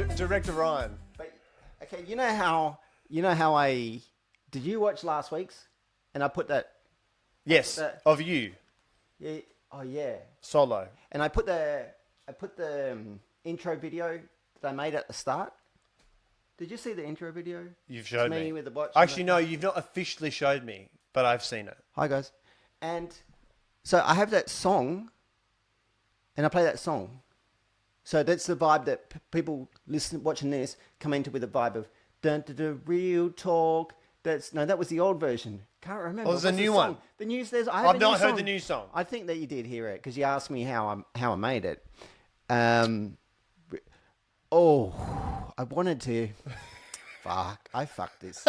Director Ryan. But, okay, you know how I did you watch last week's? And I put that. Yes, of you. Yeah. Oh yeah. Solo. And I put the intro video that I made at the start. Did you see the intro video? You've showed me me. with the botch. Actually, no, you've not officially showed me, but I've seen it. Hi guys. And so I have that song, and I play that song. So that's the vibe that people watching this come into with the vibe of dun dun dun real talk. That was the old version. Can't remember. Oh, there's a new one. The news. I've not heard the new song. I think that you did hear it because you asked me how I made it. I wanted to. I fucked this.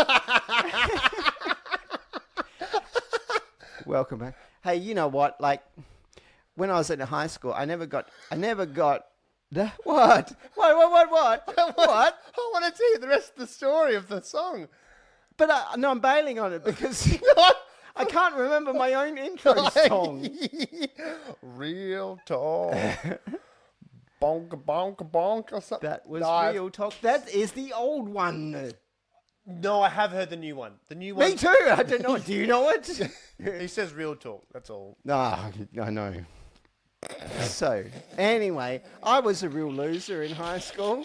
Welcome back. Hey, you know what? Like when I was in high school, I never got the what? What? I want to tell you the rest of the story of the song. But no, I'm bailing on it because I can't remember my own intro song. Real talk. Bonk, bonk, bonk, or something. That was real talk. That is the old one. No, I have heard the new one. The new one. Me too. I don't know. Do you know it? He says real talk. That's all. No, I know. So, anyway, I was a real loser in high school.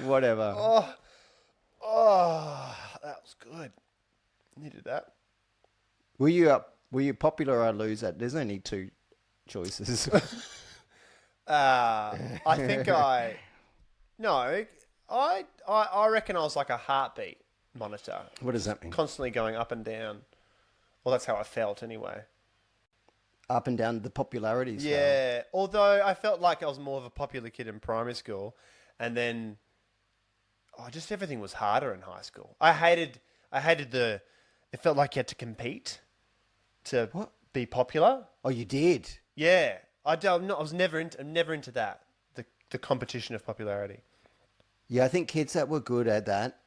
Whatever. Oh, that was good. Needed that. Were you popular or a loser? There's only two choices. I think I reckon I was like a heartbeat monitor. What does that mean? Constantly going up and down. Well, that's how I felt anyway. Up and down the popularity scale. Yeah, although I felt like I was more of a popular kid in primary school, and then just everything was harder in high school. I hated it felt like you had to compete to be popular. Oh, you did? Yeah, I'm never into that. The competition of popularity. Yeah, I think kids that were good at that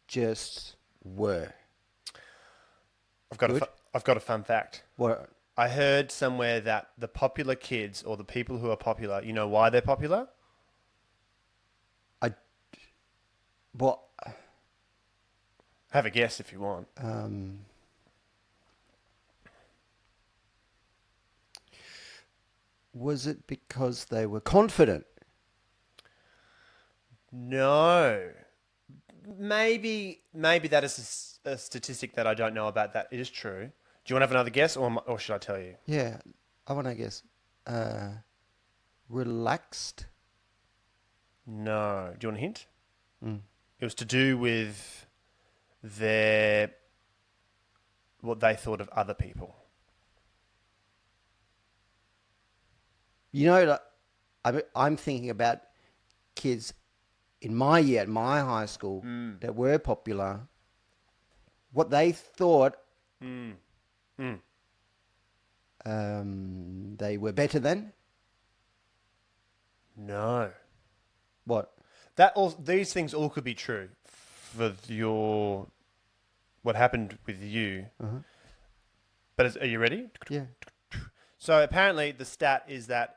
just were. I've got a fun fact. What? I heard somewhere that the popular kids or the people who are popular, you know why they're popular? What? Have a guess if you want. Was it because they were confident? No. Maybe that is a statistic that I don't know about that. It is true. Do you want to have another guess or should I tell you? Yeah, I want to guess. Relaxed? No. Do you want a hint? Mm. It was to do with what they thought of other people. You know, I'm thinking about kids in my year, at my high school, that were popular. What they thought they were better than. No. What? These things all could be true for what happened with you. Uh-huh. But are you ready? Yeah. So apparently the stat is that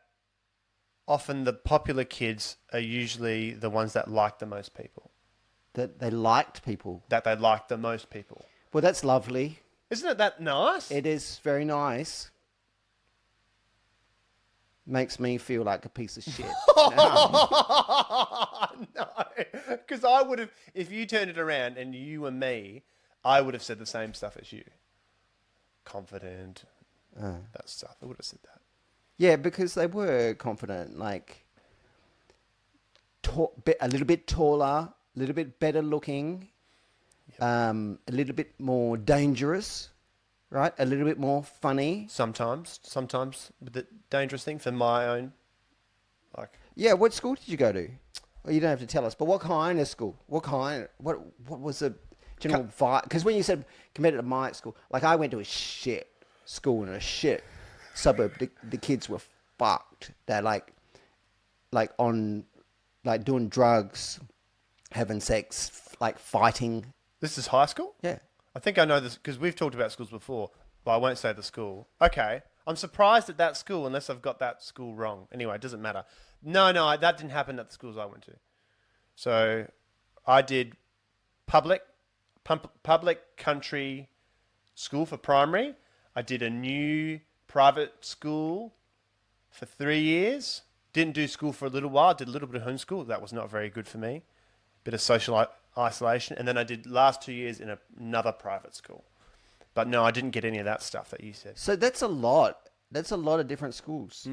often the popular kids are usually the ones that like the most people. That they liked people. That they like the most people. Well, that's lovely. Isn't it that nice? It is very nice. Makes me feel like a piece of shit. No, because I would have, if you turned it around and you were me, I would have said the same stuff as you. Confident, that stuff. I would have said that. Yeah, because they were confident, like a little bit taller, a little bit better looking, a little bit more dangerous, right? A little bit more funny. Sometimes the dangerous thing for my own, like. Yeah, what school did you go to? Well, you don't have to tell us, but what kind of school? What was the general vibe? Because when you said compared to my school, like I went to a shit school in a shit suburb. The kids were fucked. They're like doing drugs, having sex, like fighting. This is high school? Yeah. I think I know this because we've talked about schools before, but I won't say the school. Okay. I'm surprised at that school, unless I've got that school wrong. Anyway, it doesn't matter. No, that didn't happen at the schools I went to. So I did public, public country school for primary. I did a new private school for 3 years. Didn't do school for a little while. Did a little bit of homeschool. That was not very good for me. Bit of social isolation. And then I did last 2 years in another private school. But no, I didn't get any of that stuff that you said. So that's a lot. That's a lot of different schools.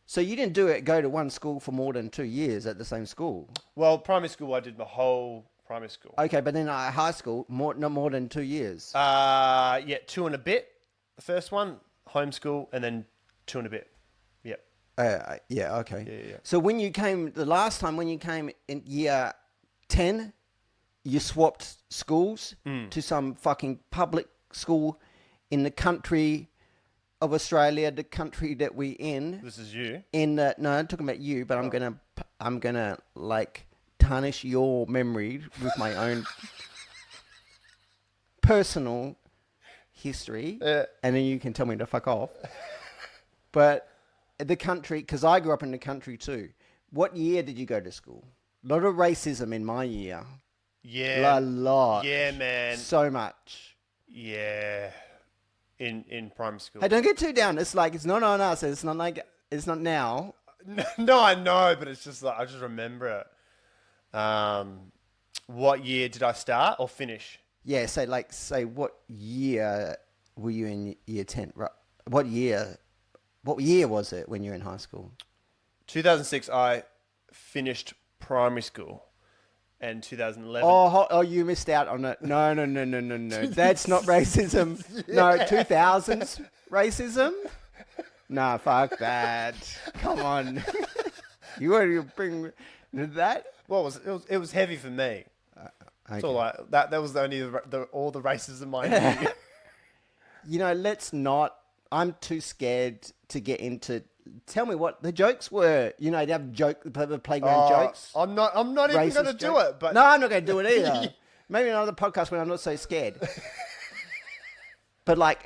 So you didn't go to one school for more than 2 years at the same school. Well, primary school, I did my whole primary school. Okay, but then high school, not more than 2 years. Yeah, 2 and a bit. The first one, homeschool, and then 2 and a bit. Yep. Yeah, okay. Yeah. So the last time when you came in year 10, you swapped schools to some fucking public school in the country of Australia, the country that we in. This is you. No, I'm talking about you, but I'm gonna like tarnish your memory with my own personal history, and then you can tell me to fuck off. But the country, because I grew up in the country too. What year did you go to school? A lot of racism in my year. Yeah. A lot. Yeah, man. So much. Yeah. In primary school. Hey, don't get too down. It's like, it's not on us. It's not like, it's not now. No, I know, but it's just like, I just remember it. What year did I start or finish? Yeah, say what year were you in year 10? Right. What year was it when you were in high school? 2006, I finished primary school. And 2011. Oh, you missed out on it. No. That's not racism. No, 2000s racism? Nah, fuck that. Come on. You want to bring that? Well, it was heavy for me. It's all like that was only all the racism I knew. You know, let's not. I'm too scared to get into. Tell me what the jokes were. You know, they have playground jokes. I'm not even going to do it. But no, I'm not going to do it either. Maybe another podcast when I'm not so scared. But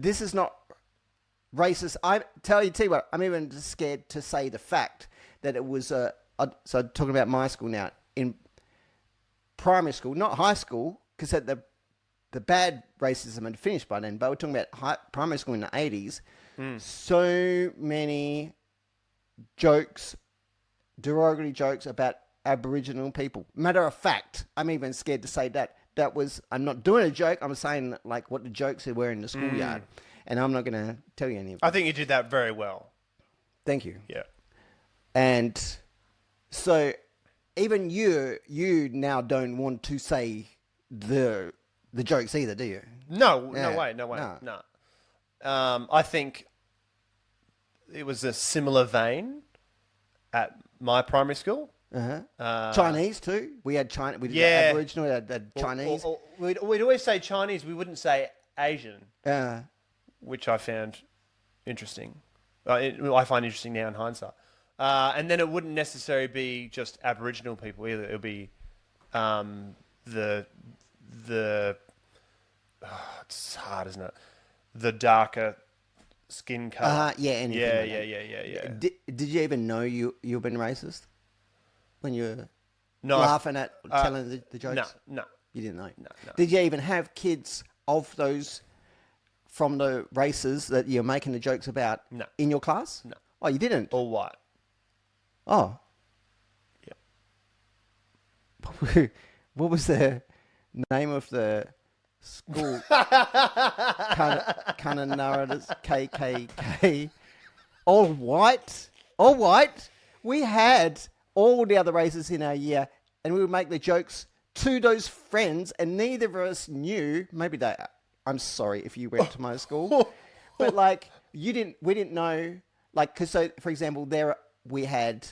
this is not racist. Tell you what, I'm even scared to say the fact that it was. So talking about my school now in primary school, not high school, because the bad racism had finished by then. But we're talking about primary school in the 80s. So many jokes, derogatory jokes about Aboriginal people. Matter of fact, I'm even scared to say that. I'm not doing a joke. I'm saying like what the jokes were in the schoolyard. And I'm not going to tell you any of it. I think you did that very well. Thank you. Yeah. And so even you now don't want to say the jokes either, do you? No Yeah. way. No. I think it was a similar vein at my primary school. Chinese too. We had China. We did Aboriginal. We had Chinese. We'd always say Chinese. We wouldn't say Asian, which I found interesting. I find interesting now in hindsight. And then it wouldn't necessarily be just Aboriginal people either. It would be it's hard, isn't it? The darker skin color. Yeah. Yeah. Did you even know you've been racist when you were No, laughing at telling the jokes? No. You didn't know. No. Did you even have kids of those from the races that you're making the jokes about in your class? No. Oh, you didn't? All white. Oh. Yep. What was the name of the school? Kananaras, KKK. All white. We had all the other races in our year, and we would make the jokes to those friends, and neither of us knew. Maybe they. I'm sorry if you went to my school, but like we didn't know. Like, cause so for example, there we had,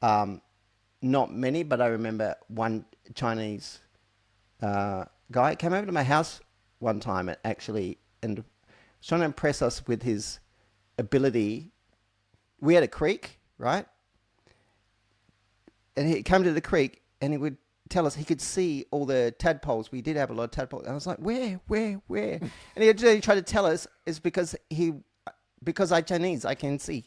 not many, but I remember one Chinese guy came over to my house one time and was trying to impress us with his ability. We had a creek, right? And he came to the creek and he would tell us he could see all the tadpoles. We did have a lot of tadpoles. And I was like, where? And he tried to tell us it's because I Chinese, I can see.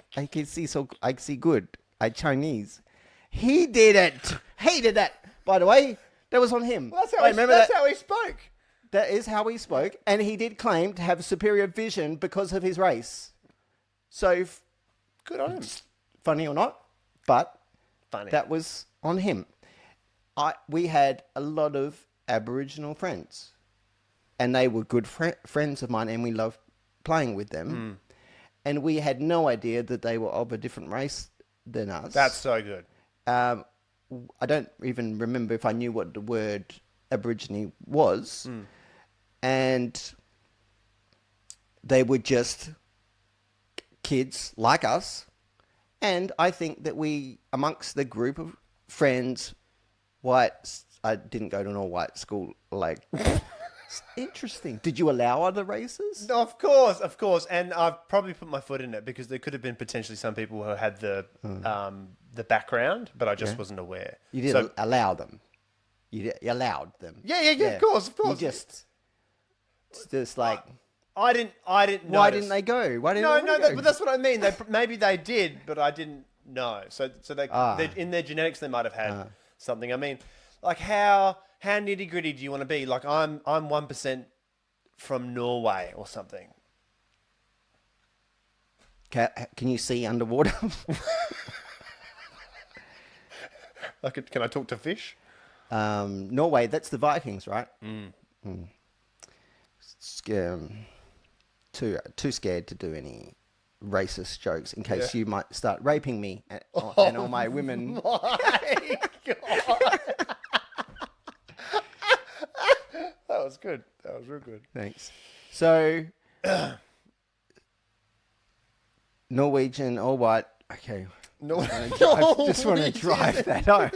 So I see good. I Chinese. He did it. He did that. By the way, that was on him. Well, that's how he spoke. That is how he spoke. And he did claim to have superior vision because of his race. So, Good on him. funny or not, but Funny. that was on him. We had a lot of Aboriginal friends. And they were good friends of mine, and we loved playing with them. And we had no idea that they were of a different race than us. That's so good. I don't even remember if I knew what the word Aborigine was. And they were just kids like us. And I think that we, amongst the group of friends, I didn't go to an all-white school, like... Interesting. Did you allow other races? No, of course, and I've probably put my foot in it because there could have been potentially some people who had the background, but I just wasn't aware. You didn't allow them. You allowed them. Yeah. Of course. You just like I didn't. why Notice. didn't they go? Why didn't No, they go? but that's what I mean. Maybe they did, but I didn't know. So they in their genetics they might have had something. I mean, like how nitty gritty do you want to be? Like I'm 1% from Norway or something. Can you see underwater? Can I talk to fish? Norway, that's the Vikings, right? Too scared to do any racist jokes in case you might start raping me and all my women. My God. That was good. That was real good. Thanks. So, Norwegian or white? Okay. I just want to drive that home.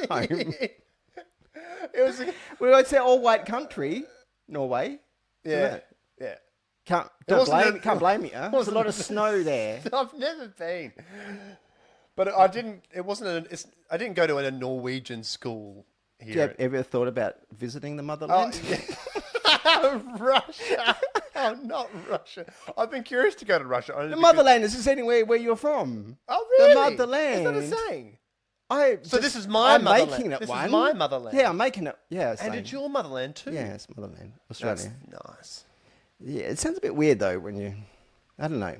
It was. Well, it's an all-white country, Norway. Yeah. Can't blame me. Huh? There's a lot of snow there. I've never been, but I didn't. It wasn't. I didn't go to a Norwegian school here. Have you ever thought about visiting the motherland? Russia. Oh, not Russia. I've been curious to go to Russia. The motherland is just anywhere where you're from. Oh, really? The motherland. Is that a saying? This is my motherland. Making it this one. is my motherland. Yeah, I'm making it. Yeah, and it's your motherland too. Yeah, it's motherland. Australia. That's nice. Yeah, it sounds a bit weird though when you... I don't know.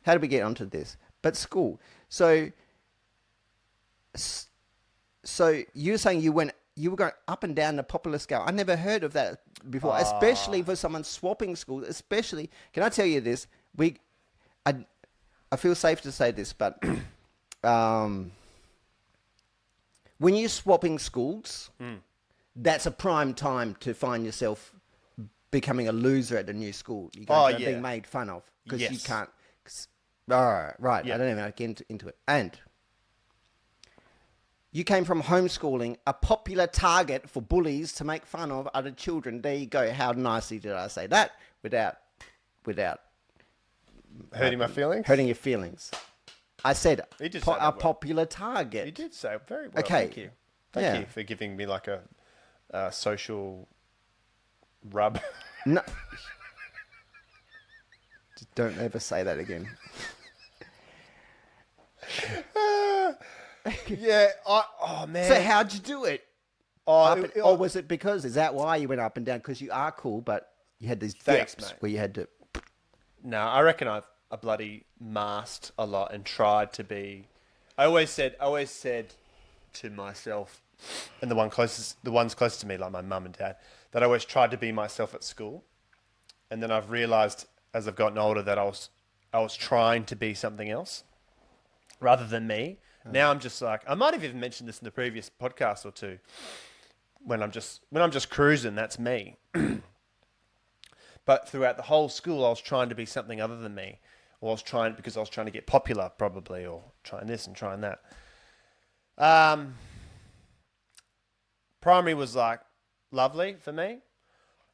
How did we get onto this? But school. So you're saying you were going up and down the popular scale. I never heard of that before, especially for someone swapping schools. Especially, can I tell you this? I feel safe to say this, but when you're swapping schools, that's a prime time to find yourself becoming a loser at the new school. You're going being made fun of because you can't. Right. Yeah. I don't even get into it. And you came from homeschooling, a popular target for bullies to make fun of other children. There you go. How nicely did I say that without hurting my feelings? Hurting your feelings. I said a popular target. You did say very well. Okay. Thank you. Thank you for giving me like a social rub. No. Just don't ever say that again. Yeah. Oh man. So how'd you do it? Or was it because? Is that why you went up and down? Because you are cool, but you had these gaps where you had to. No, I reckon I bloody masked a lot and tried to be. I always said to myself, and the ones closest to me, like my mum and dad, that I always tried to be myself at school, and then I've realised as I've gotten older that I was trying to be something else rather than me. Now I'm just like, I might have even mentioned this in the previous podcast or two. When I'm just cruising, that's me. But throughout the whole school, I was trying to be something other than me, or because I was trying to get popular, probably, or trying this and trying that. Primary was like lovely for me.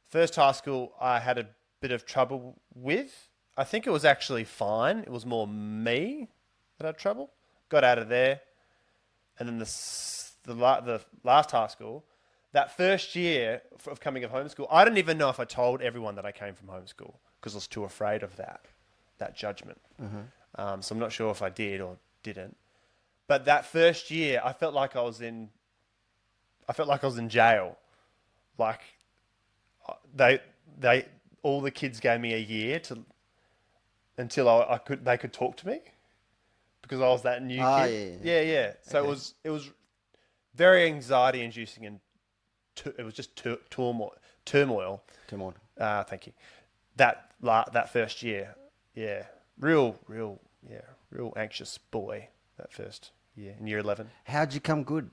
First high school, I had a bit of trouble with. I think it was actually fine. It was more me that had trouble. Got out of there, and then the last high school, that first year of coming of homeschool, I didn't even know if I told everyone that I came from homeschool because I was too afraid of that judgment. So I'm not sure if I did or didn't. But that first year, I felt like I was in jail. Like they all the kids gave me a year until they could talk to me because I was that new kid. Yeah. So Okay. it was very anxiety inducing and it was just turmoil. Come on. Thank you. That first year, yeah, real anxious boy that first year in year 11. How'd you come good?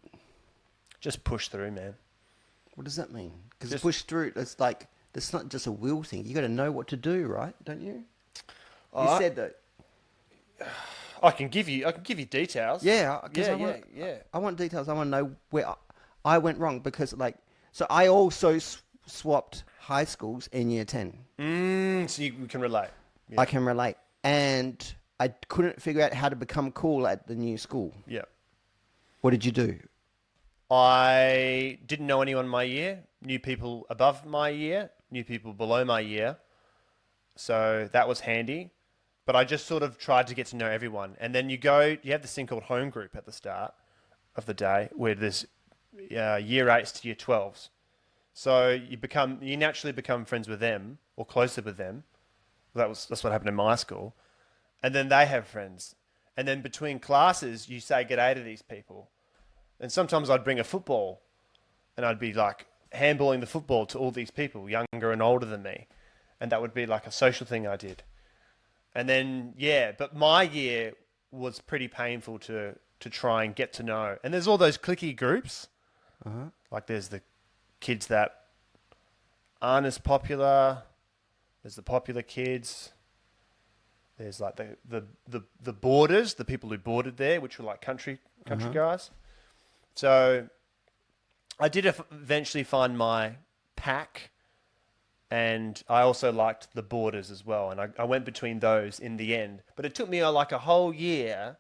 Just push through, man. What does that mean? Because Just- push through, it's like, it's not just a will thing. You got to know what to do, right? Don't you? You I- said that. I can give you details. Yeah. 'Cause Yeah. I want details. I want to know where I went wrong because, like, so I also swapped high schools in year 10. So you can relate. Yeah. I can relate. And I couldn't figure out how to become cool at the new school. Yeah. What did you do? I didn't know anyone in my year. Knew people above my year. Knew people below my year. So that was handy. But I just sort of tried to get to know everyone. And then you have this thing called home group at the start of the day where there's year 8s to year 12s. So you naturally become friends with them or closer with them. That's what happened in my school. And then they have friends. And then between classes, you say g'day to these people. And sometimes I'd bring a football and I'd be like handballing the football to all these people, younger and older than me. And that would be like a social thing I did. And then, but my year was pretty painful to try and get to know. And there's all those cliquey groups. Like there's the kids that aren't as popular. There's the popular kids. There's like the boarders, the people who boarded there, which were like country guys. So I did eventually find my pack. And I also liked the borders as well. And I went between those in the end. But it took me like a whole year,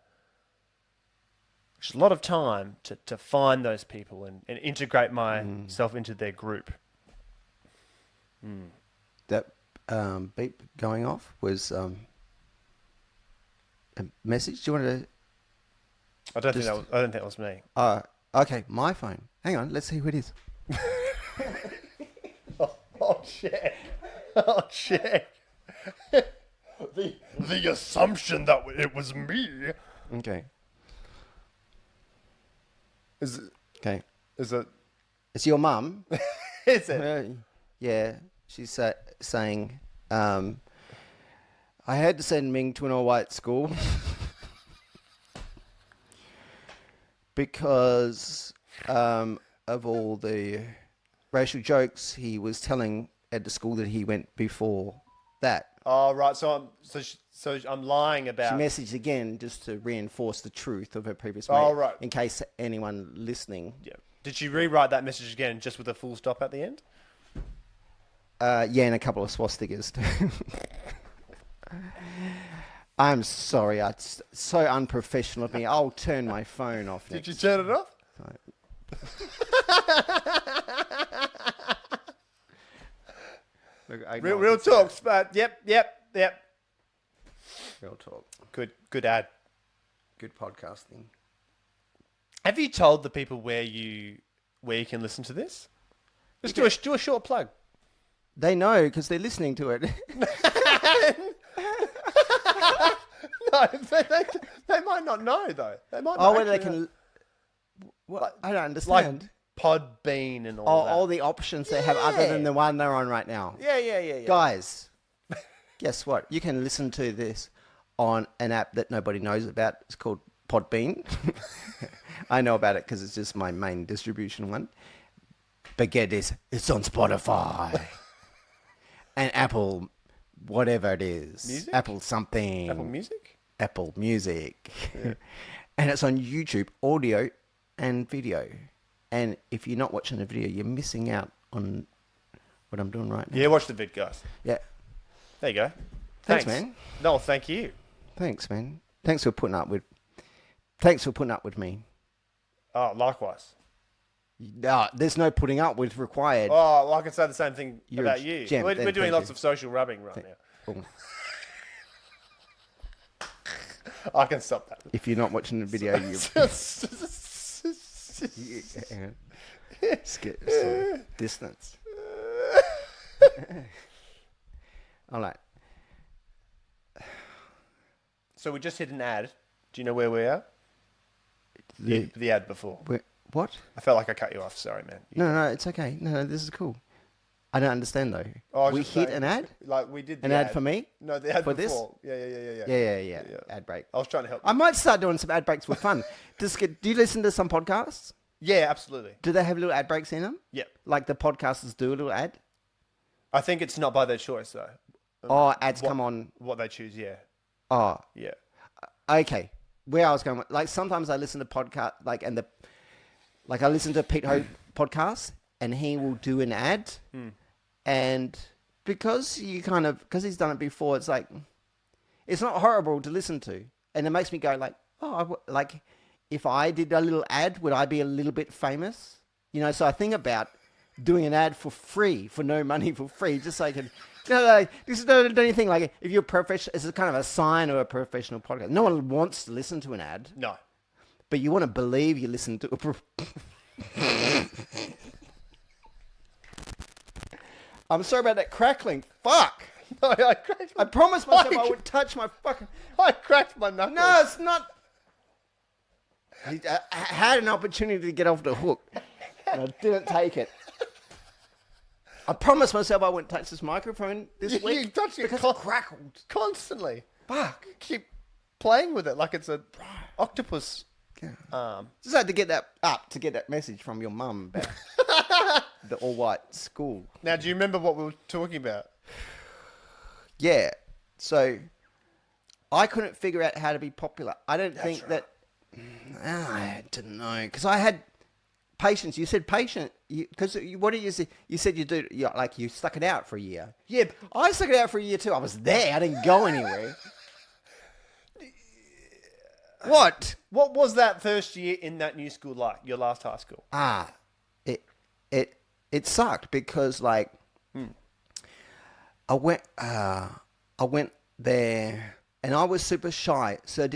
which is a lot of time, to find those people and integrate myself into their group. That beep going off was a message. Do you want I don't think that was me. to? Okay, my phone. Hang on, let's see who it is. Oh shit! Oh shit! the assumption that it was me Okay. is Okay. it? It's your mum. Is it? Yeah, she's saying, I had to send Ming to an all-white school because of all the racial jokes he was telling at the school that he went before that. Oh right. So I'm lying She about. messaged again just to reinforce the truth of her previous mate. Oh, right. In case anyone listening. Yeah. Did she rewrite that message again, just with a full stop at the end? Yeah, and a couple of swastikas too. I'm sorry, it's so unprofessional of me. I'll turn my phone off next. Did you turn it off? Look, I Real acknowledge talks, but yep. Real talk. Good ad. Good podcasting. Have you told the people where you can listen to this? Just do a short plug. They know because they're listening to it. No, they might not know though. They might. Oh, not whether they actually know. can. What? I don't like understand. Podbean and all that. All the options they have other than the one they're on right now. Yeah. Guys, guess what? You can listen to this on an app that nobody knows about. It's called Podbean. I know about it because it's just my main distribution one. But get this, it's on Spotify. And Apple, whatever it is. Music? Apple something. Apple Music. Apple Music. Yeah. And it's on YouTube, audio and video. And if you're not watching the video, you're missing out on what I'm doing right now. Yeah, watch the vid, guys. Yeah. There you go. Thanks, man. No, thank you. Thanks, man. Thanks for putting up with me. Oh, likewise. No, there's no putting up with required. Oh, well, I can say the same thing You're about a you. gem, We're then, doing thank lots you. of social rubbing right now. Oh, I can stop that. if you're not watching the video, you hang on. Skip some distance. All right. So we just hit an ad. Do you know where we are? The, The ad before. what? I felt like I cut you off. Sorry, man. No, it's okay. No, this is cool. I don't understand though. Oh, I was We just hit saying, an ad? Like we did the An ad for me? No, the ad For this? before. Yeah. Yeah. Ad break. I was trying to help. I might start doing some ad breaks for fun. Do you listen to some podcasts? Yeah, absolutely. Do they have little ad breaks in them? Yep. Like the podcasters do a little ad? I think it's not by their choice though. Oh, ads come on. What they choose, yeah. Oh, Yeah. okay. Where I was going, like sometimes I listen to podcast, like I listen to Pete Ho podcast, and he will do an ad, and because he's done it before, it's like it's not horrible to listen to, and it makes me go like, oh, like if I did a little ad, would I be a little bit famous? You know, so I think about doing an ad for free, for no money, for free, just so I can. Like, this is don't you think like if you're professional, it's kind of a sign of a professional podcast. No one wants to listen to an ad, No. but you want to believe you listen to I'm sorry about that crackling. Fuck! No, I cracked. I promised myself I would touch my fucking. I cracked my knuckles. No, it's not. I had an opportunity to get off the hook, and I didn't take it. I promised myself I wouldn't touch this microphone this week. You touch it because it crackled. constantly. Fuck. Keep playing with it like it's a octopus. Just had to get that message from your mum about the all-white school. Now, do you remember what we were talking about? Yeah. So I couldn't figure out how to be popular. I don't think right. that. I don't know because I had patience. You said patient because what did you say? You said you stuck it out for a year. Yeah. I stuck it out for a year too. I was there. I didn't go anywhere. What? What was that first year in that new school like? Your last high school? It sucked because like I went there and I was super shy, so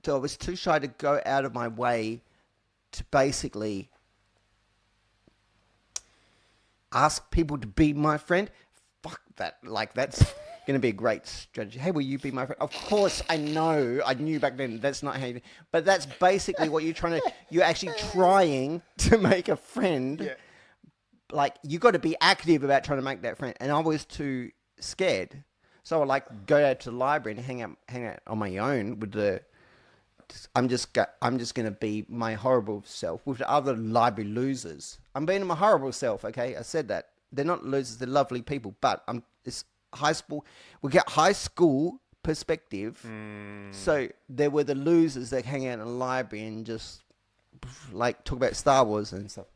I was too shy to go out of my way to basically ask people to be my friend. Fuck that! Like that's going to be a great strategy. Hey, will you be my friend? Of course, I know. I knew back then that's not how you. But that's basically what you're trying to. You're actually trying to make a friend. Yeah. Like you got to be active about trying to make that friend, and I was too scared. So I like go out to the library and hang out on my own with the. I'm just gonna be my horrible self with the other library losers. I'm being my horrible self. Okay, I said that. They're not losers. They're lovely people. But it's high school. We get high school perspective. So there were the losers that hang out in the library and just like talk about Star Wars and stuff.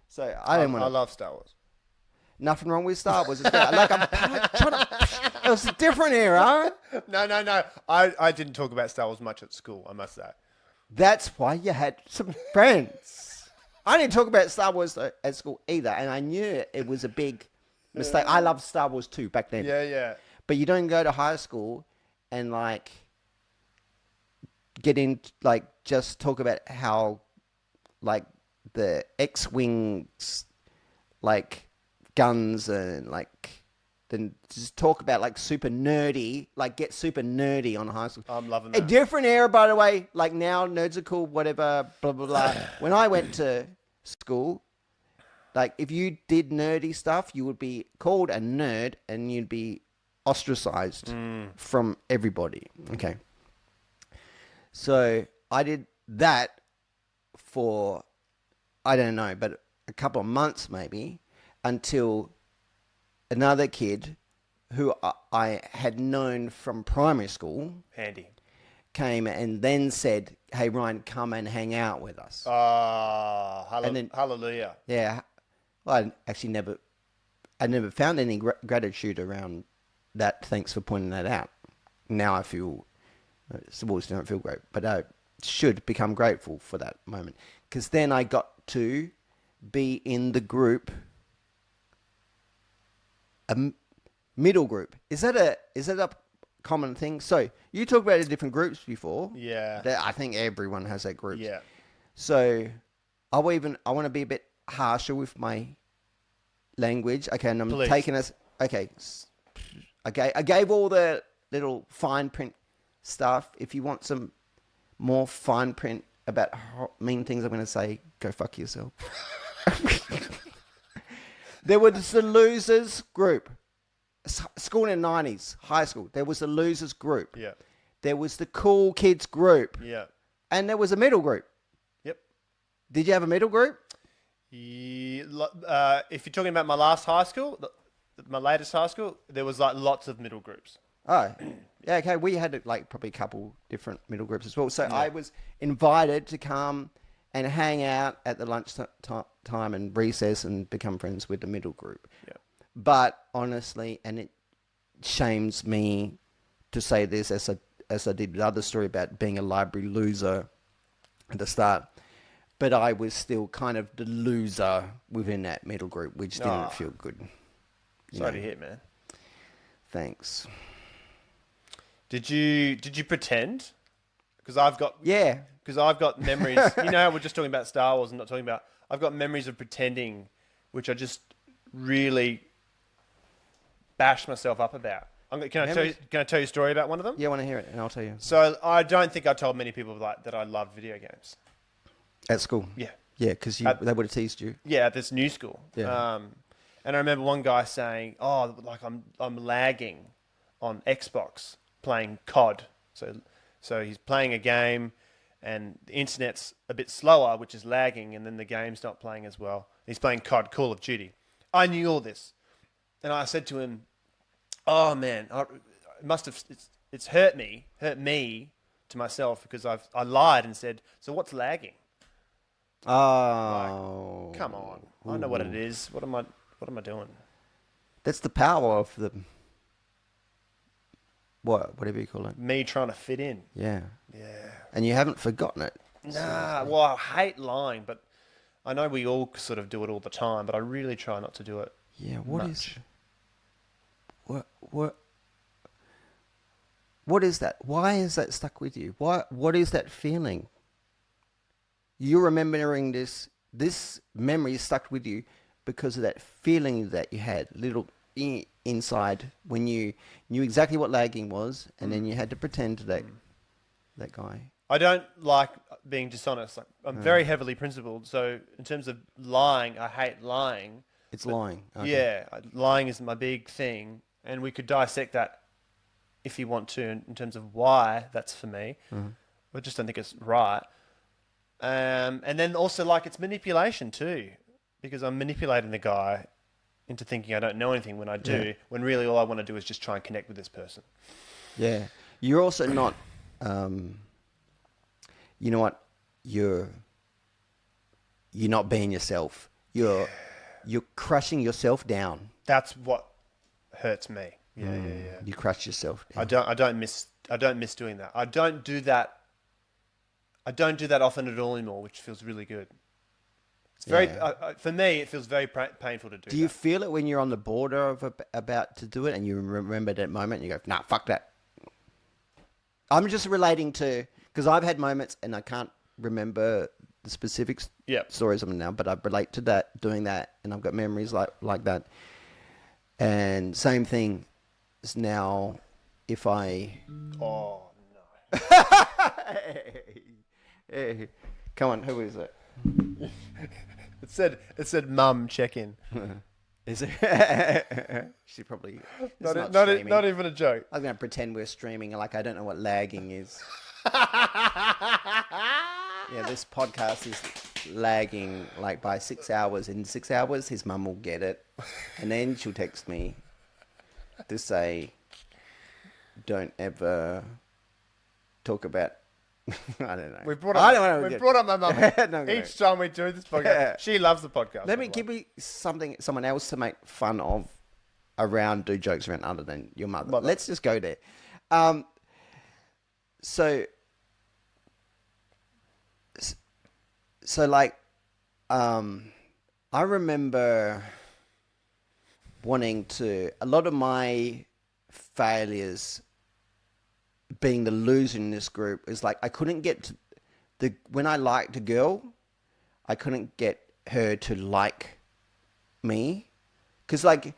So I didn't want. I love Star Wars. Nothing wrong with Star Wars. It's great. Like I'm trying to. It was a different era. No. I didn't talk about Star Wars much at school, I must say. That's why you had some friends. I didn't talk about Star Wars at school either, and I knew it was a big mistake. I loved Star Wars too back then. Yeah. But you don't go to high school and like get in like just talk about how like the X-wings like guns and like then just talk about like super nerdy, like get super nerdy on high school. I'm loving A that. different era, by the way. Like now, nerds are cool, whatever, blah, blah, blah. When I went to school, like if you did nerdy stuff, you would be called a nerd and you'd be ostracized from everybody. Okay. So I did that for, I don't know, but a couple of months maybe until another kid who I had known from primary school Handy. came and then said, "Hey Ryan, come and hang out with us." Hallelujah. Yeah, well, I never found any gratitude around that. Thanks for pointing that out. Now I feel, still don't feel great, but I should become grateful for that moment because then I got to be in the group, middle group. Is that a common thing? So you talked about the different groups before. Yeah. I think everyone has that group. Yeah. So I want to be a bit harsher with my language. Okay, and I'm Please. taking us. Okay, I gave all the little fine print stuff. If you want some more fine print about mean things I'm going to say, go fuck yourself. There was the losers group. School in the 90s, high school. There was the losers group. Yeah. There was the cool kids group. Yeah. And there was a middle group. Yep. Did you have a middle group? If you're talking about my last high school, my latest high school, there was like lots of middle groups. Oh, yeah, okay. We had like probably a couple different middle groups as well. So I was invited to come and hang out at the lunch time and recess and become friends with the middle group. Yeah. But honestly, and it shames me to say this as I did the other story about being a library loser at the start, but I was still kind of the loser within that middle group, which didn't feel good. Sorry to hear, man. Thanks. Did you pretend? Because I've got memories. You know how we're just talking about Star Wars and not talking about. I've got memories of pretending, which I just really bashed myself up about. Can I tell you a story about one of them? Yeah, I want to hear it, and I'll tell you. So I don't think I told many people that I loved video games. At school? Yeah. Yeah, because they would have teased you. Yeah, at this new school. Yeah. And I remember one guy saying, "Oh, like I'm lagging on Xbox playing COD." So he's playing a game, and the internet's a bit slower, which is lagging, and then the game's not playing as well. He's playing COD, Call of Duty. I knew all this, and I said to him, "Oh man, it's hurt me to myself because I lied and said, so what's lagging?" Oh. Like, come on. I know what it is. What am I doing? That's the power of the... Whatever you call it. Me trying to fit in. Yeah. Yeah. And you haven't forgotten it. Nah, well, I hate lying, but I know we all sort of do it all the time, but I really try not to do it. Yeah, What is that? Why is that stuck with you? What is that feeling? You're remembering this memory stuck with you because of that feeling that you had inside when you knew exactly what lagging was, and then you had to pretend to that guy. I don't like being dishonest. Like, I'm very heavily principled, so in terms of lying, I hate lying. It's lying. Okay. Yeah, lying is my big thing, and we could dissect that if you want to in terms of why that's for me. I just don't think it's right. And then also, like, it's manipulation too, because I'm manipulating the guy into thinking I don't know anything when I do, when really all I want to do is just try and connect with this person. Yeah. You're also not, you know what? You're not being yourself. You're crushing yourself down. That's what hurts me. Yeah. You crush yourself down. I don't miss doing that. I don't do that often at all anymore, which feels really good. It's very for me. It feels very painful to do. Do you feel it when you're on the border of about to do it, and you remember that moment, and you go, "Nah, fuck that." I'm just relating to, because I've had moments, and I can't remember the specific stories of them now, but I relate to that, doing that, and I've got memories like that. And same thing is now, if I... Oh, no. Hey, come on, who is it? It said mum check in. Is it? She probably... Not even a joke. I was going to pretend we're streaming, like I don't know what lagging is. Yeah, this podcast is lagging like by 6 hours. In 6 hours, his mum will get it. And then she'll text me to say, don't ever talk about... I don't know. We brought up my mum No, each time we do this podcast. She loves the podcast. Let me give me someone else to make fun of do jokes around other than your mother. Let's just go there. So like, I remember wanting to. A lot of my failures being the loser in this group is like I couldn't get to when I liked a girl, I couldn't get her to like me, because like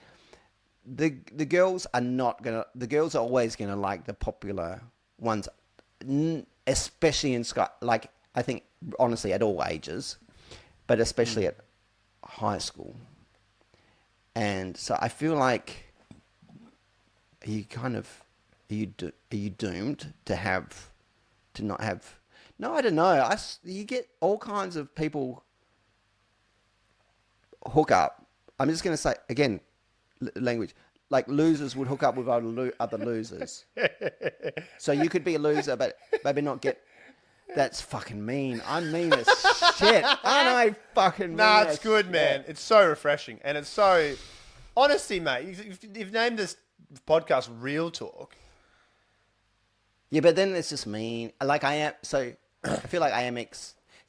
the girls are not gonna. The girls are always gonna like the popular ones, especially in like I think honestly at all ages, but especially at high school. And so I feel like you kind of are you doomed to not have. No, I don't know. You get all kinds of people hook up. I'm just going to say again, language like losers would hook up with other losers. So you could be a loser, but maybe not get. That's fucking mean. I'm mean as shit. Aren't I fucking mean? Nah, it's good, man. It's so refreshing, and it's so honesty, mate. You've named this podcast "Real Talk." Yeah, but then it's just mean. Like I am. So I feel like I am.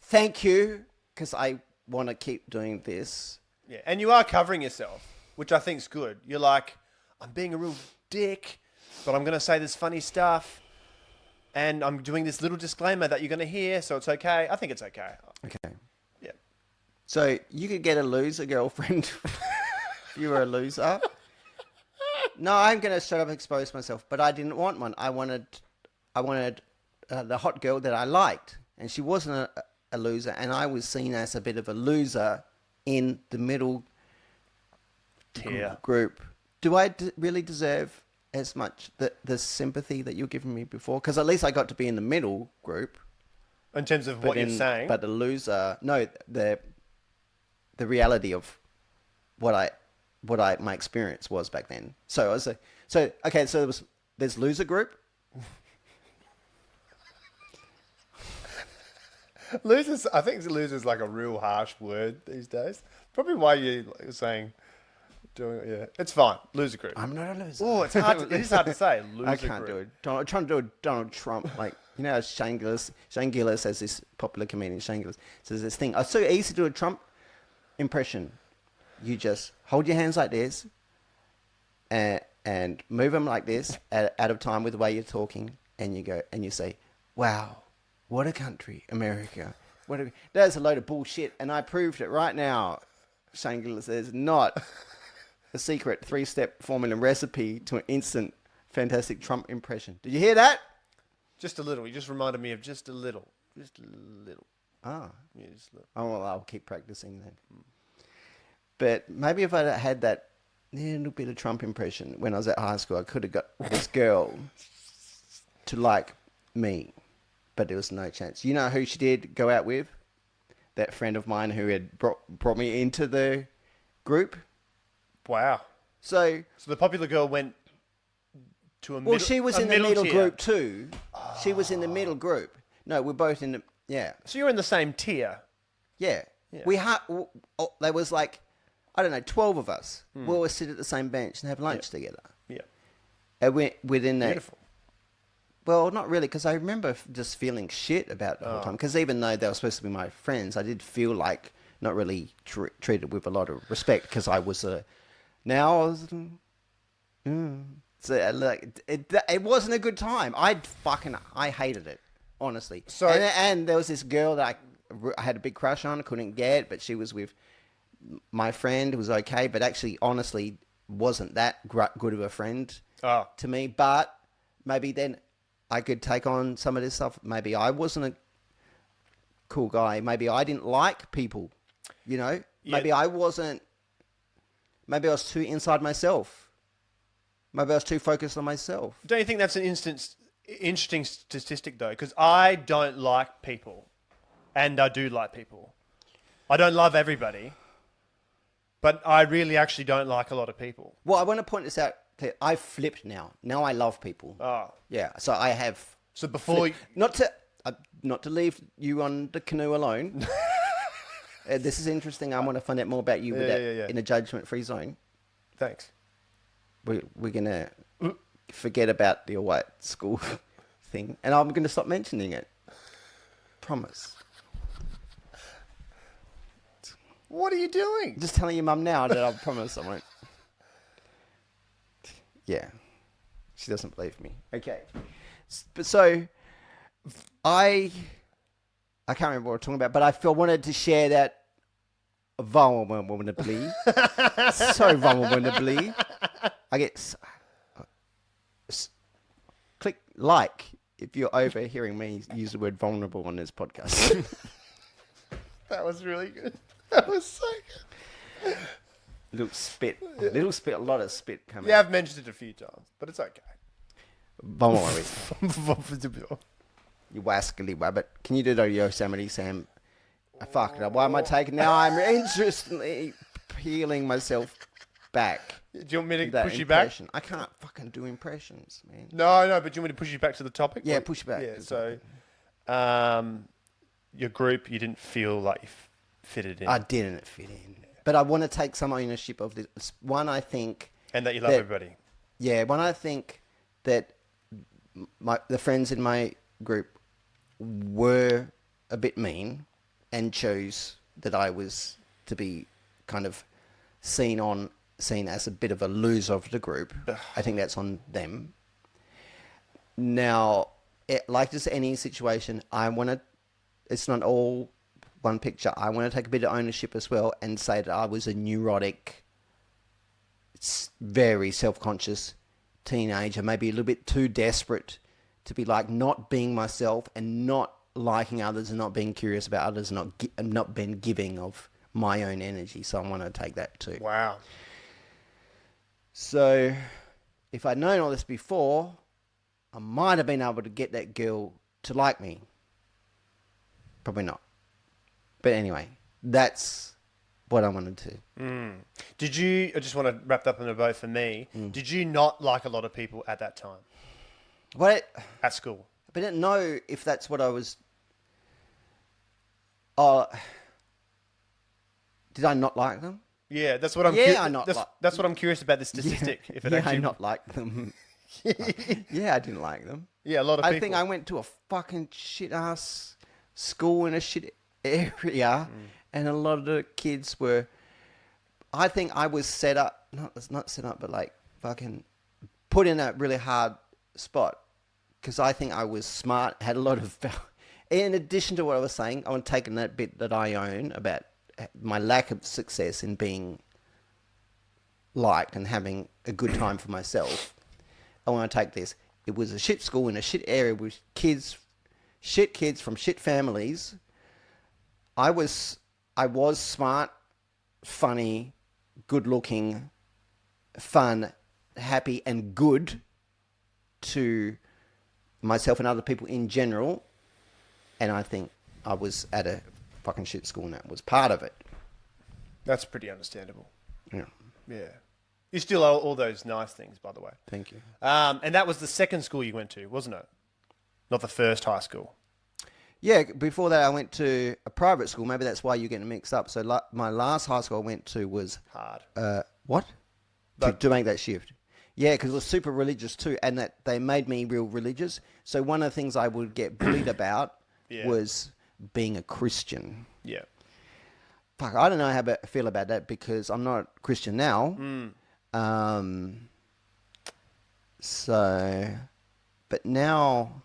Thank you, because I want to keep doing this. Yeah, and you are covering yourself, which I think is good. You're like, I'm being a real dick, but I'm going to say this funny stuff, and I'm doing this little disclaimer that you're going to hear, so it's okay. I think it's okay. Okay. Yeah. So you could get a loser girlfriend if you were a loser. No, I'm going to straight up expose myself, but I didn't want one. I wanted the hot girl that I liked, and she wasn't a loser, and I was seen as a bit of a loser in the middle Tier group. Do I really deserve as much the sympathy that you're giving me before? Because at least I got to be in the middle group. in terms of what you're saying. But the loser, no, the reality of what my experience was back then. So I was like, okay, so there's loser group. Losers, I think losers like a real harsh word these days. Probably why you're saying, it's fine. Loser group. I'm not a loser. Oh, it's hard. It is hard to say. Loser I can't group. do it. Trying to do a Donald Trump, like, you know, Shane Gillis has this popular comedian, Shane Gillis, says this thing. It's so easy to do a Trump impression. You just hold your hands like this and move them like this out of time with the way you're talking, and you go and you say, wow, what a country, America. That's a load of bullshit, and I proved it right now. Shane Gillis, there's not a secret 3-step formula recipe to an instant fantastic Trump impression. Did you hear that? Just a little. You just reminded me of just a little. Just a little. Ah. Yeah, just a little. Oh, well, I'll keep practicing then. But maybe if I had that little bit of Trump impression when I was at high school, I could have got this girl to like me. But there was no chance. You know who she did go out with? That friend of mine who had brought me into the group. Wow. So the popular girl went to a middle. Well, she was in the middle tier. group too. She was in the middle group. No, we're both in the So you're in the same tier. Yeah. We had. There was like, I don't know, 12 of us. We all sit at the same bench and have lunch together. Yeah. And within that. Beautiful. Well, not really, because I remember just feeling shit about it the whole time. Because even though they were supposed to be my friends, I did feel like not really treated with a lot of respect, because I was so like it wasn't a good time. I hated it, honestly. So and there was this girl that I had a big crush on, couldn't get, but she was with my friend. It was okay, but actually, honestly, wasn't that good of a friend to me. But maybe then I could take on some of this stuff. Maybe I wasn't a cool guy. Maybe I didn't like people, you know? Yeah. Maybe I was too inside myself. Maybe I was too focused on myself. Don't you think that's an interesting statistic, though? Because I don't like people, and I do like people. I don't love everybody, but I really actually don't like a lot of people. Well, I want to point this out. I've flipped now. Now I love people. Oh. Yeah, so I have. So before... Not to leave you on the canoe alone. This is interesting. I want to find out more about you in a judgment-free zone. Thanks. We're going to forget about the white school thing, and I'm going to stop mentioning it. Promise. What are you doing? Just telling your mum now that I promise I won't. Yeah. She doesn't believe me. Okay. But so, I can't remember what we're talking about, but I wanted to share that vulnerably. So vulnerably. I get... Click like if you're overhearing me use the word vulnerable on this podcast. That was really good. That was so good. Little spit, a lot of spit coming. Yeah, I've mentioned it a few times, but it's okay. Vulnerable. You wascally rabbit. Can you do the Yosemite Sam? I fucked it up. Why am I taking now? I'm interestingly peeling myself back. Do you want me to That push you back? impression. I can't fucking do impressions, man. No, but do you want me to push you back to the topic? Yeah, push back. Yeah, so your group, you didn't feel like you fitted in. I didn't fit in. But I want to take some ownership of this. One, I think... And that you love everybody. Yeah, one, I think that the friends in my group were a bit mean and chose that I was to be kind of seen as a bit of a loser of the group. I think that's on them. Now, like just any situation, it's not all one picture. I want to take a bit of ownership as well and say that I was a neurotic, very self-conscious teenager, maybe a little bit too desperate to be like not being myself and not liking others and not being curious about others and not being giving of my own energy. So I want to take that too. Wow. So if I'd known all this before, I might have been able to get that girl to like me. Probably not. But anyway, that's what I wanted to. Did you, I just want to wrap up in a bow for me, did you not like a lot of people at that time? What? At school? I didn't know if that's what I was... did I not like them? Yeah, that's what I'm that's what I'm curious about, the statistic. Yeah, if it actually... I not like them. Yeah, I didn't like them. Yeah, a lot of people. I think I went to a fucking shit-ass school in a shit area, and a lot of the kids were... I think I was set up... Not set up, but like fucking put in a really hard spot, because I think I was smart, had a lot of... In addition to what I was saying, I want to take in that bit that I own about my lack of success in being liked and having a good time for myself. I want to take this. It was a shit school in a shit area with shit kids from shit families. I was smart, funny, good looking, fun, happy and good to myself and other people in general. And I think I was at a fucking shit school and that was part of it. That's pretty understandable. Yeah. Yeah. You still owe all those nice things, by the way. Thank you. And that was the second school you went to, wasn't it? Not the first high school. Yeah, before that I went to a private school. Maybe that's why you're getting mixed up. So my last high school I went to was... Hard. What? To make that shift. Yeah, because it was super religious too, and that they made me real religious. So one of the things I would get bullied about was being a Christian. Yeah. Fuck, I don't know how I feel about that because I'm not Christian now. So, but now,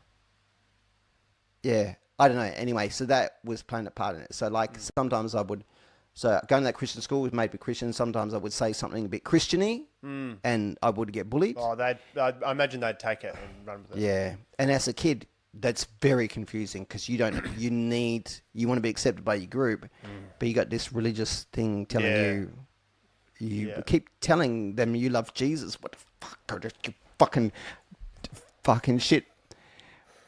yeah, I don't know. Anyway, so that was playing a part in it. So like sometimes I would... So going to that Christian school was made me Christian. Sometians I would say something a bit Christian-y and I would get bullied. Oh, I imagine they'd take it and run with it. Yeah. And as a kid, that's very confusing because you want to be accepted by your group, but you got this religious thing telling you keep telling them you love Jesus. What the fuck? You fucking shit.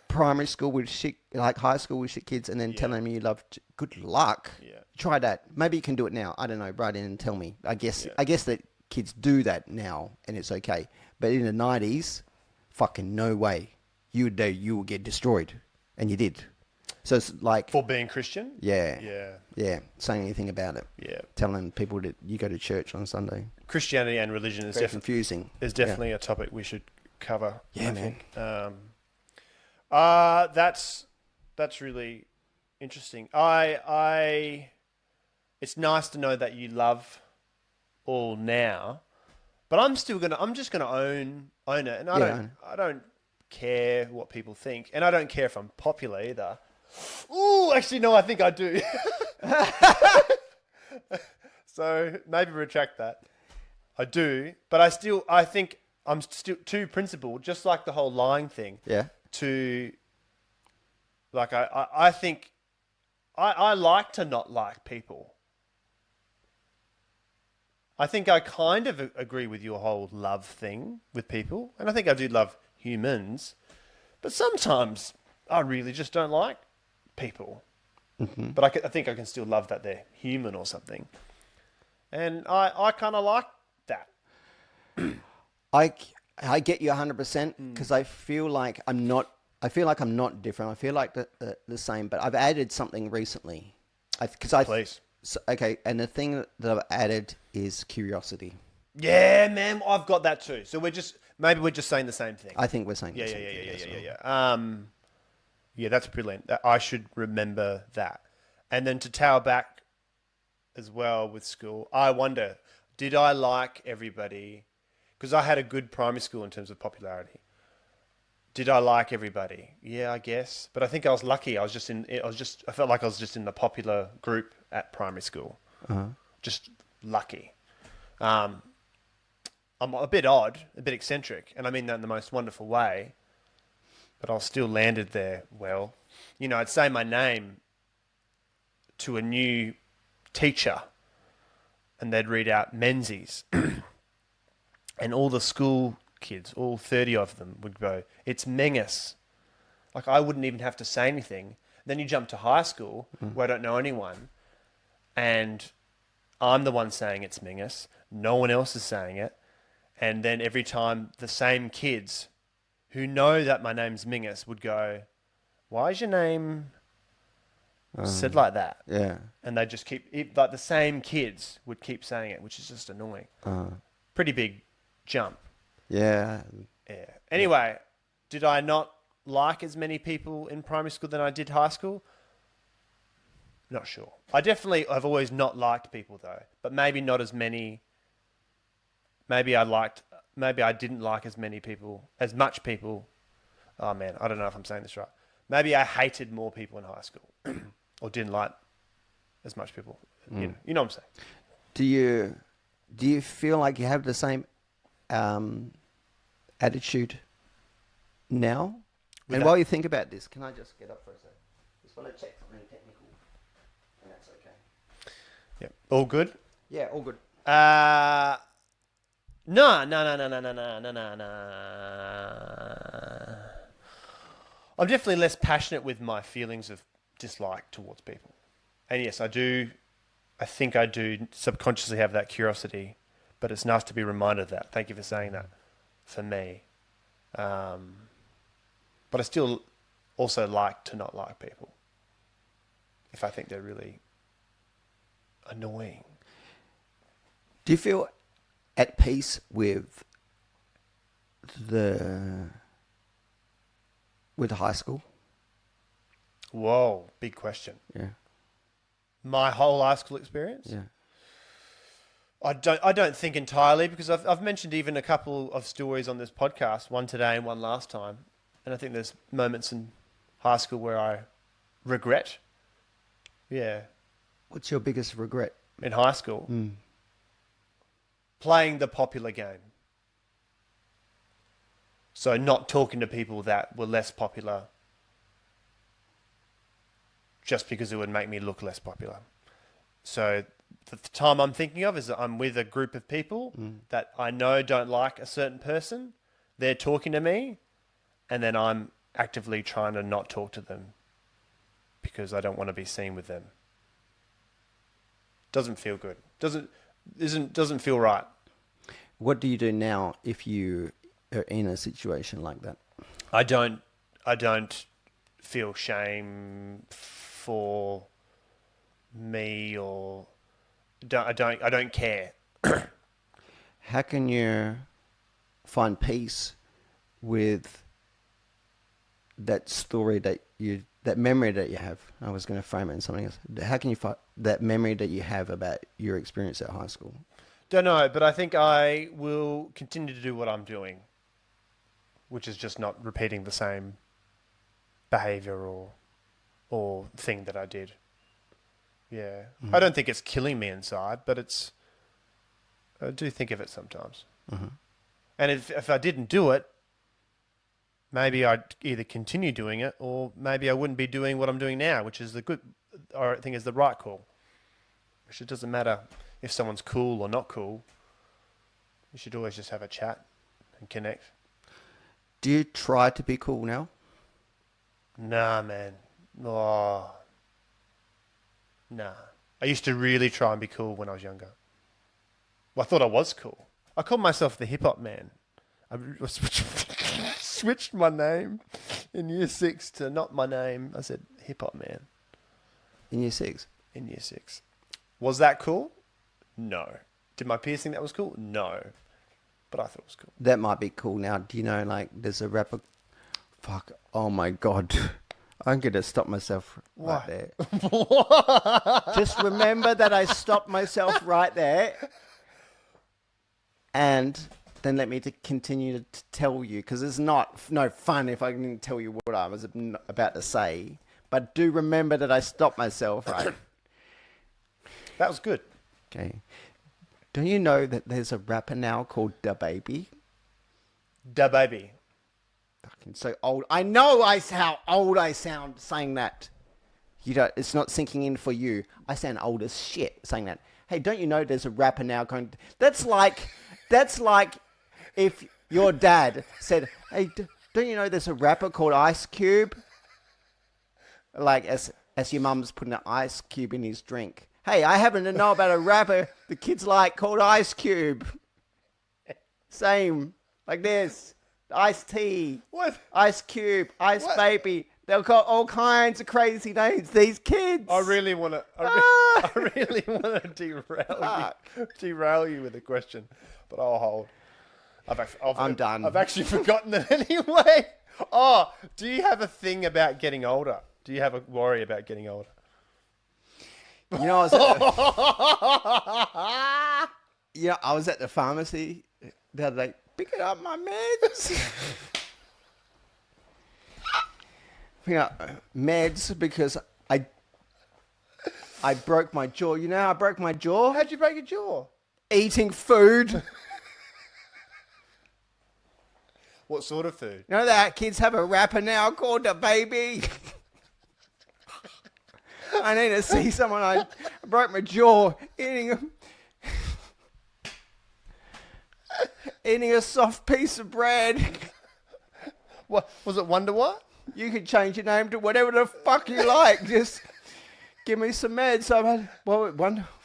Primary school with shit, like high school with shit kids, and then telling them you love... Good luck. Yeah. Try that. Maybe you can do it now. I don't know. Write in and tell me. I guess that kids do that now, and it's okay. But in the 90s, fucking no way. You would get destroyed, and you did. So it's like... For being Christian? Yeah. Yeah. Saying anything about it. Yeah. Telling people that you go to church on Sunday. Christianity and religion is confusing. Is definitely a topic we should cover. Yeah, man. That's really interesting. It's it's nice to know that you love all now, but I'm just gonna own it, and Yeah. I don't care what people think, and I don't care if I'm popular either. Ooh, actually, no, I think I do. So maybe retract that. I do, but I think I'm still too principled, just like the whole lying thing. Yeah. To like, I think I like to not like people. I think I kind of agree with your whole love thing with people, and I think I do love humans, but sometimes I really just don't like people. But I think I can still love that they're human or something, and I kind of like that. I, I get you 100% because I feel like I'm not. I feel like I'm not different. I feel like the same, but I've added something recently. Please. So, okay, and the thing that I've added is curiosity. Yeah, man, I've got that too. So maybe we're just saying the same thing. I think we're saying Yeah, the yeah, same yeah, thing yeah, as yeah, well. yeah, yeah. Yeah, that's brilliant. I should remember that. And then to tail back as well with school, I wonder, did I like everybody? Because I had a good primary school in terms of popularity. Did I like everybody? Yeah, I guess. But I think I was lucky. I felt like I was just in the popular group at primary school. Just lucky. Um, I'm a bit odd, a bit eccentric, and I mean that in the most wonderful way. But I still landed there well. You know, I'd say my name to a new teacher, and they'd read out Menzies, and all the school kids, all 30 of them, would go, "It's Mengus." Like I wouldn't even have to say anything. Then you jump to high school, where I don't know anyone, and I'm the one saying it's Mingus. No one else is saying it. And then every time the same kids who know that my name's Mingus would go, "Why is your name said like that?" Yeah. And they just like the same kids would keep saying it, which is just annoying. Pretty big jump. Yeah. Yeah. Anyway, did I not like as many people in primary school than I did high school? Not sure. I definitely have always not liked people though, but maybe not as many. Maybe I didn't like as much people. Oh man, I don't know if I'm saying this right. Maybe I hated more people in high school or didn't like as much people. You know what I'm saying? Do you feel like you have the same attitude now? With And that- while you think about this, can I just get up for a second? Just want to check something technical, and that's okay. Yeah. All good? Yeah, all good. No, no, no, no, no, no, no, no, no, no. I'm definitely less passionate with my feelings of dislike towards people. And yes, I do. I think I do subconsciously have that curiosity, but it's nice to be reminded of that. Thank you for saying that for me. But I still also like to not like people if I think they're really annoying. Do you feel at peace with the with high school? Whoa, big question. Yeah. My whole high school experience? Yeah. I don't think entirely because I've mentioned even a couple of stories on this podcast, one today and one last time. And I think there's moments in high school where I regret. Yeah. What's your biggest regret? In high school. Playing the popular game. So not talking to people that were less popular just because it would make me look less popular. So the time I'm thinking of is that I'm with a group of people that I know don't like a certain person. They're talking to me, and then I'm actively trying to not talk to them because I don't want to be seen with them. Doesn't feel good. Doesn't feel right. What do you do now if you are in a situation like that? I don't feel shame for me or I don't care. How can you find peace with that story that memory that you have? I was going to frame it in something else. How can you that memory that you have about your experience at high school? Don't know, but I think I will continue to do what I'm doing, which is just not repeating the same behavior or thing that I did. Yeah. I don't think it's killing me inside, but I do think of it sometimes. And if I didn't do it, maybe I'd either continue doing it or maybe I wouldn't be doing what I'm doing now, which is I think is the right call. Which it doesn't matter if someone's cool or not cool. You should always just have a chat and connect. Do you try to be cool now? Nah, man. Oh, nah. I used to really try and be cool when I was younger. Well, I thought I was cool. I called myself the hip hop man. I switched my name in year 6 to not my name. I said hip hop man. In year 6? In year 6. Was that cool? No. Did my peers think that was cool? No. But I thought it was cool. That might be cool now. Do you know, like, there's a rapper... Fuck. Oh, my God. I'm going to stop myself right there. Just remember that I stopped myself right there. And then let me continue to tell you, because it's no fun if I didn't tell you what I was about to say. But do remember that I stopped myself, right? That was good. Okay. Don't you know that there's a rapper now called Da Baby? Da baby. Fucking so old. I know how old I sound saying that. It's not sinking in for you. I sound old as shit saying that. Hey, don't you know there's a rapper now going... That's like if your dad said, hey, don't you know there's a rapper called Ice Cube? Like as your mum's putting an ice cube in his drink. Hey, I happen to know about a rapper the kids like called Ice Cube. Same. Like this. Ice Tea. What? Ice Cube. Ice What? Baby. They'll call all kinds of crazy names, these kids. I really want to... I really want to derail you with a question, but I'll hold. I'm done. I've actually forgotten it anyway. Oh, do you have a thing about getting older? Do you have a worry about getting older? You know, I was at the pharmacy the other day picking up my meds. Picking up meds because I broke my jaw. You know how I broke my jaw? How'd you break your jaw? Eating food. What sort of food? You know that kids have a rapper now called Da Baby? I need to see someone. I broke my jaw eating a soft piece of bread. What was it? Wonder what? You can change your name to whatever the fuck you like. Just give me some meds. So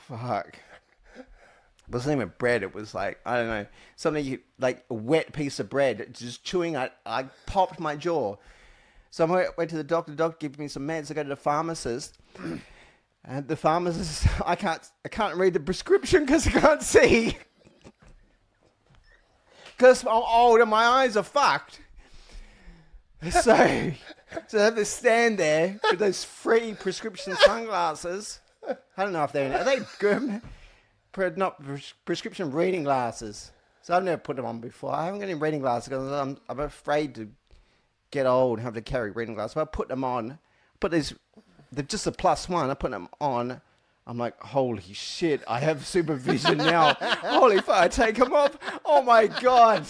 fuck. It wasn't even bread. It was like, I don't know, something like a wet piece of bread. Just chewing. I popped my jaw. So I went to the doctor. The doctor gave me some meds. I go to the pharmacist. And the pharmacist, I can't read the prescription because I can't see. Because I'm old and my eyes are fucked. So I have to stand there with those free prescription sunglasses. I don't know if are they good? Not prescription reading glasses. So I've never put them on before. I haven't got any reading glasses because I'm afraid to get old and have to carry reading glasses. So I put them on. They're just a +1. I put them on. I'm like, holy shit, I have supervision now. Holy fuck, I take them off. Oh my God.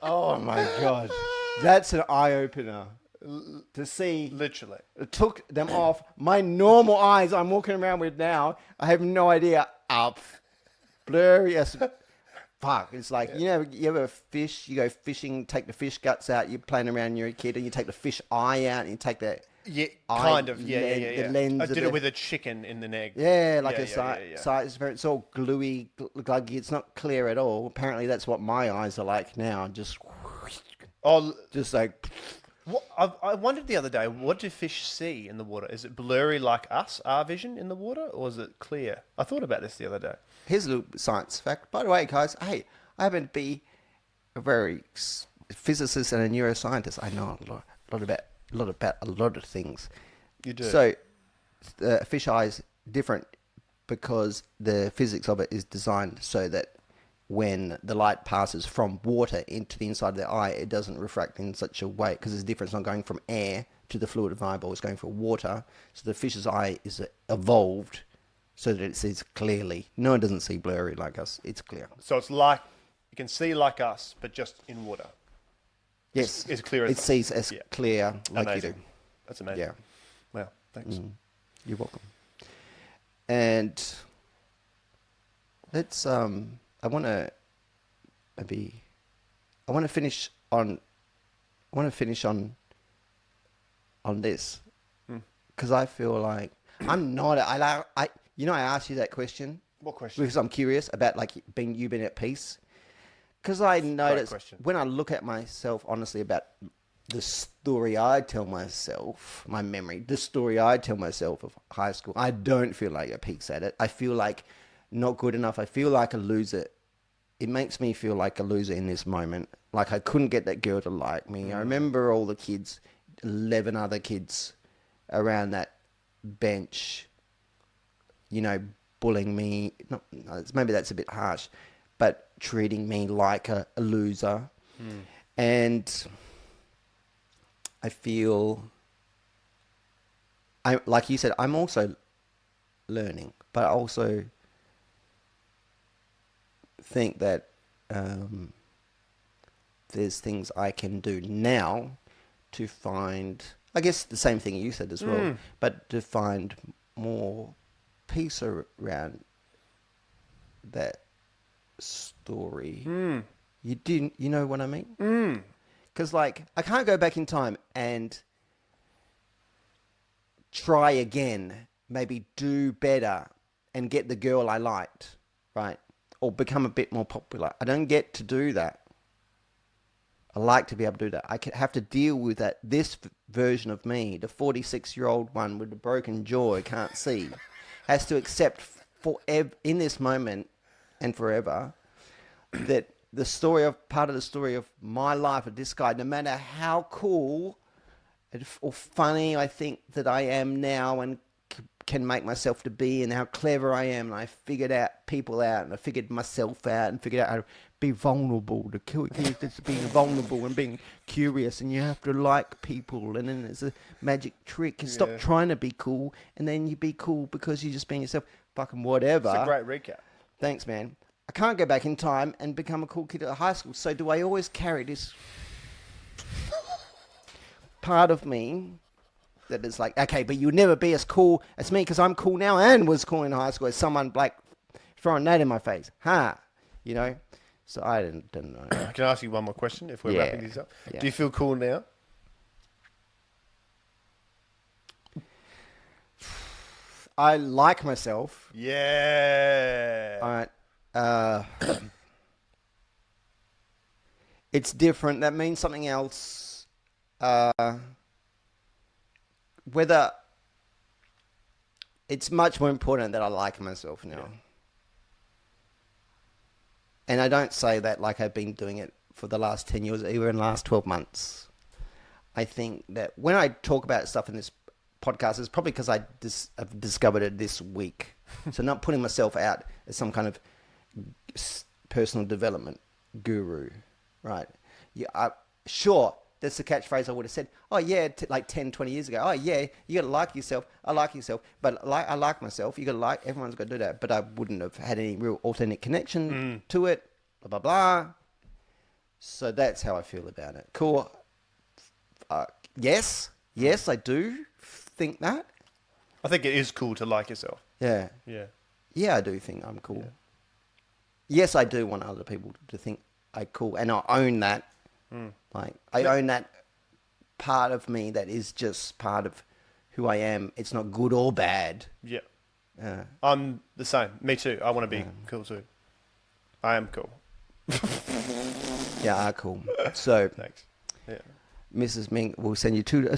Oh my God. That's an eye-opener to see. Literally. It took them off. My normal eyes I'm walking around with now, I have no idea. Up. Blurry as fuck. It's like, you know, you ever fish, you go fishing, take the fish guts out, you're playing around, you're a kid, and you take the fish eye out, and you take the... Yeah, kind of. Yeah. The lens I did it with a chicken in the egg. Yeah, like it's all gluey, gluggy. It's not clear at all. Apparently, that's what my eyes are like now. Just like. What, I wondered the other day, what do fish see in the water? Is it blurry like us, our vision in the water, or is it clear? I thought about this the other day. Here's a little science fact. By the way, guys, hey, I happen to be a very physicist and a neuroscientist. I know a lot about a lot of things. You do. So, fish eyes different because the physics of it is designed so that when the light passes from water into the inside of the eye, it doesn't refract in such a way because there's a difference on going from air to the fluid of the eyeball. It's going from water. So the fish's eye is evolved so that it sees clearly. No, it doesn't see blurry like us. It's clear. So it's like you can see like us, but just in water. Yes. It's clear as it sees as clear like amazing. you do. That's amazing. Yeah. Wow. Thanks. You're welcome. And let's I want to finish on this because I feel like I'm not I asked you that question What question? because I'm curious about like being at peace because I noticed question. when I look at myself honestly about the story I tell myself, my memory, the story I tell myself of high school, I don't feel like a peaks at it. I feel like not good enough. I feel like a loser. It makes me feel like a loser in this moment. Like I couldn't get that girl to like me. I remember all the kids, 11 other kids around that bench, bullying me. Maybe that's a bit harsh, but treating me like a loser. And I feel, like you said, I'm also learning, but I also think that there's things I can do now to find, I guess the same thing you said as well, but to find more peace around that story. You know what I mean? Because, like, I can't go back in time and try again, maybe do better and get the girl I liked, right? Or become a bit more popular. I don't get to do that. I like to be able to do that. I have to deal with that. This version of me, the 46-year-old one with the broken jaw, can't see, has to accept forever, in this moment and forever, that part of the story of my life of this guy, no matter how cool or funny I think that I am now and can make myself to be and how clever I am, and I figured out people out and I figured myself out and figured out how to be vulnerable, to being vulnerable and being curious, and you have to like people, and then there's a magic trick. You stop trying to be cool and then you be cool because you're just being yourself. Fucking whatever. It's a great recap. Thanks, man. I can't go back in time and become a cool kid at high school. So do I always carry this part of me that is like, okay, but you'll never be as cool as me because I'm cool now and was cool in high school as someone like throwing that in my face. So I didn't know. Can I ask you one more question if we're wrapping these up? Yeah. Do you feel cool now? I like myself. Yeah. All right. It's different. That means something else. Whether it's much more important that I like myself now. Yeah. And I don't say that like I've been doing it for the last 10 years, even in the last 12 months. I think that when I talk about stuff in this podcast, it's probably because I've discovered it this week. So not putting myself out as some kind of personal development guru, right? Yeah, sure, that's the catchphrase I would have said. Oh, yeah, like 10, 20 years ago. Oh, yeah, you got to like yourself. I like yourself. But I like myself. You got to like, everyone's got to do that. But I wouldn't have had any real authentic connection to it, blah, blah, blah. So that's how I feel about it. Cool. Yes, I do think that. I think it is cool to like yourself. Yeah. Yeah. Yeah, I do think I'm cool. Yeah. Yes, I do want other people to think I'm cool. And I own that. Like, I own that part of me that is just part of who I am. It's not good or bad. Yeah. I'm the same. Me too. I want to be cool too. I am cool. Yeah, cool. So, thanks. Yeah. Mrs. Ming will send you to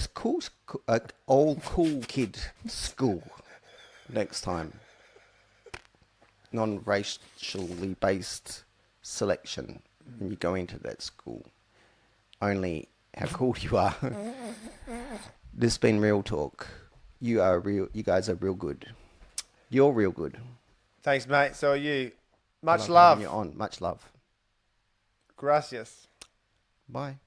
a all cool kid school next time. Non-racially based selection when you go into that school. Only how cool you are. This has been Real Talk. You guys are real good. You're real good. Thanks, mate. So are you. I Much love having love. you on. Much love. Gracias. Bye.